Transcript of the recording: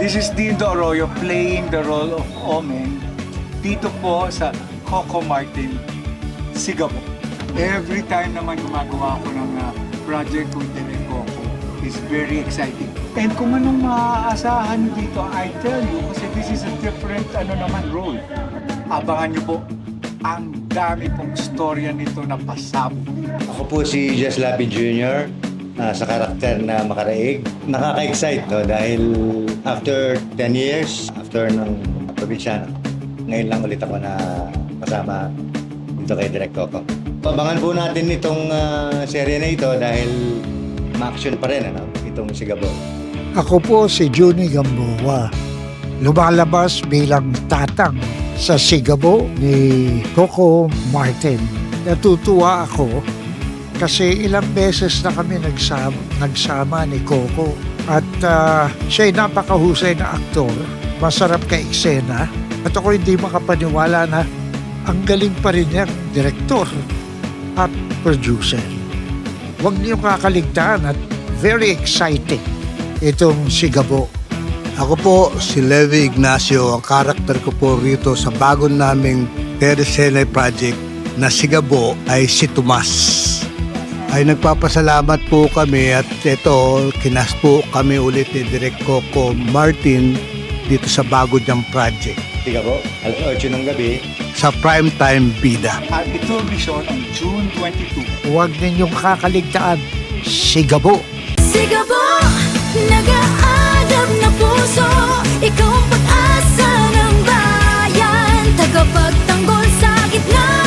This is Dindo Arroyo playing the role of Omen dito po sa Coco Martin, Sigabo. Every time naman gumagawa ko ng project with Direk Coco, is very exciting. And kung anong maaasahan nyo dito, I tell you, kasi this is a different role. Abangan nyo po, ang dami pong storya nito na pasabog. Ako po si Jess Lapid Jr. Sa karakter na Makaraig. Nakaka-excite dahil after 10 years, after ng probinsyano, ngayon lang ulit ako na kasama dito kay Direk Coco. Abangan po natin itong serye na ito dahil ma-action pa rin itong Sigabo. Ako po si Juni Gamboa. Lumalabas bilang tatang sa Sigabo ni Coco Martin. Natutuwa ako kasi ilang beses na kami nagsama ni Coco at siya'y napakahusay na aktor, masarap ka eksena at ako hindi makapaniwala na ang galing pa rin niyang direktor at producer. Huwag niyo kakaligtaan at very exciting itong Sigabo. Ako po si Levi Ignacio, ang karakter ko po rito sa bago naming teleserye project na Sigabo ay si Tomas. Ay nagpapasalamat po kami at ito, kinas po kami ulit ni Direk Coco Martin dito sa bago niyang project. Sigabo, alas 8 ng gabi. Sa Primetime Bida. At ito will be shown on June 22. Huwag ninyong kakaligtaan, Sigabo. Sigabo, nag-aadab na puso, ikaw ang pag-asa ng bayan, tagapagtanggol sa gitna